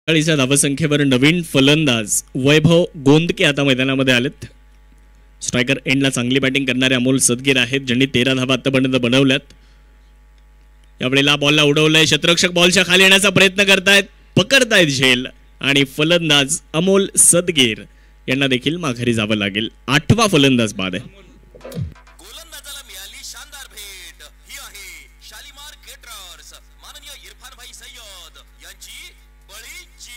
40 धावसंख्येवर नवीन फलंदाज वैभव गोंदके आता मैदानामध्ये आलेत। स्ट्रायकर एंडला चांगली बॅटिंग करणारे अमोल सदगीर आहेत, ज्यांनी 13 धावा आतापर्यंत बनवल्यात। यावेळेला बॉलला उडवलंय, क्षेत्ररक्षक बॉलच्या खाली येण्याचा प्रयत्न करतायत, पकडतायत झेल आणि फलंदाज अमोल सदगीर यांना देखील माघारी जावं लागेल। 8वा फलंदाज बाद आहे। गोलंदाजाला मिळाली शानदार भेट। ही आहे शालीमार केटरर्स माननीय इरफान भाई सय्यद यांची बळीची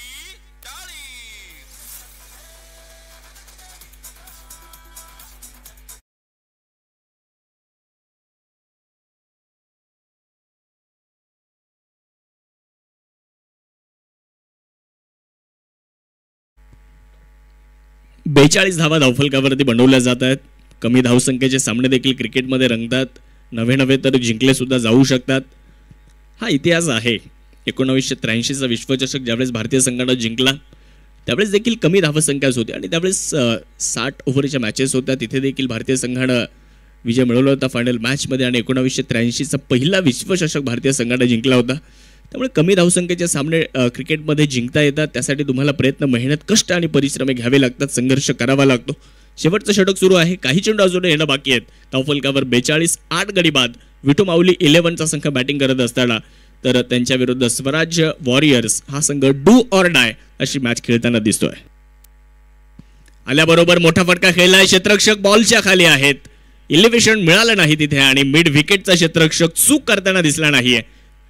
टाळी। बेचाळीस धावा धावफलकावरती बनवल्या जात आहेत। कमी धावसंख्येचे सामने देखील क्रिकेटमध्ये रंगतात, नवे तर जिंकले सुद्धा जाऊ शकतात। हा इतिहास आहे। 1983चा विश्वचषक ज्यावेळेस भारतीय संघाने जिंकला त्यावेळेस देखील कमी धावसंख्याच होती आणि त्यावेळेस 60 ओव्हरच्या मॅचेस होत्या, तिथे देखील भारतीय संघाने विजय मिळवला होता फायनल मॅचमध्ये आणि 1983चा पहिला विश्वचषक भारतीय संघाने जिंकला होता। त्यामुळे कमी धावसंख्येचे सामने क्रिकेटमध्ये जिंकता येतात, त्यासाठी तुम्हाला प्रयत्न, मेहनत, कष्ट आणि परिश्रम घ्यावे लागतात, संघर्ष करावा लागतो। शेवटचं षटक सुरू आहे, काही चेंडू अजून येणं बाकी आहेत। धावफलकावर 42, 8 गडी बाद। विठू माऊली 11चा संघ बॅटिंग करत असताना तर त्यांच्या विरुद्ध स्वराज्य वॉरियर्स हा संघ डू ऑर डाय अशी मॅच खेळताना दिसतोय। आल्याबरोबर मोठा फटका खेळलाय, क्षेत्ररक्षक बॉलच्या खाली आहेत, इलेव्हेशन मिळालं नाही तिथे आणि मिड विकेटचा क्षेत्ररक्षक चूक करताना दिसला नाहीये,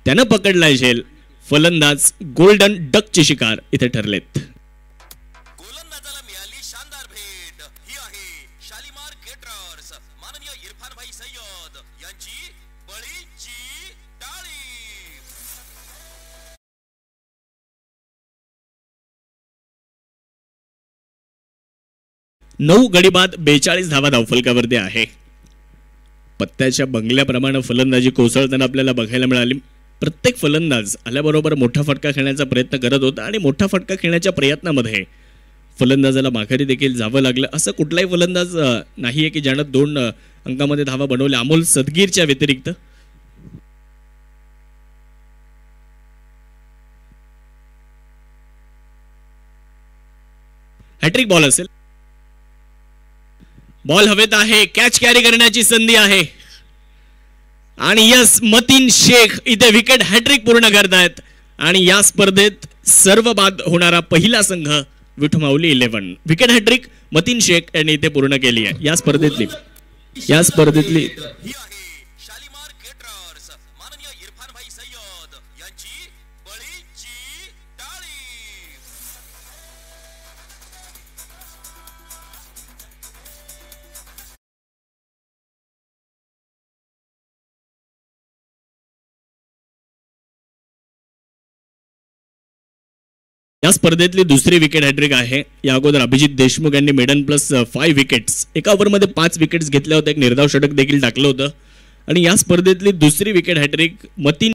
त्यानं पकडलाय झेल। फलंदाज गोल्डन डकची शिकार इथे ठरलेत। गोलंदाजाला मिळाली शानदार भेट। ही आहे शालीमार केटरर्स माननीय इरफान भाई सय्यद यांची बळीची टाळी। 9 गडी बाद, 42 धावा धावफलकावरती आहे। पत्त्याच्या बंगल्याप्रमाणे फलंदाजी कोसळताना आपल्याला बघायला मिळाली। प्रत्येक फलंदाज आल्याबरोबर मोठा फटका खेळण्याचा प्रयत्न करत होता आणि मोठा फटका खेळण्याच्या प्रयत्नामध्ये फलंदाजाला माघारी देखील जावं लागलं। असं कुठलाही फलंदाज नाहीये की ज्यानं 2 अंकामध्ये धावा बनवल्या अमोल सदगीरच्या व्यतिरिक्त। हॅट्रिक बॉल असेल, बॉल हवेत आहे, कॅच कॅरी करण्याची संधी आहे आणि यस, मतीन शेख इथे विकेट हॅट्रिक पूर्ण करतायत आणि या स्पर्धेत सर्व बाद होणारा पहिला संघ विठू माऊली 11। विकेट हॅट्रिक मतीन शेख यांनी इथे पूर्ण केली आहे। या स्पर्धेतली ही आहे शालीमार केटरर्स माननीय इरफान भाई सय्यद यांची बळीची टाळी। या स्पर्धेतली दुसरी विकेट हॅट्रिक आहे। या अगोदर अभिजित देशमुख यांनी मेडन प्लस 5 विकेट्स, एका ओव्हरमध्ये 5 विकेट्स घेतल्या होत्या, एक निर्धाव षटक देखील टाकलं होतं आणि या स्पर्धेतली दुसरी विकेट हॅट्रिक मतीन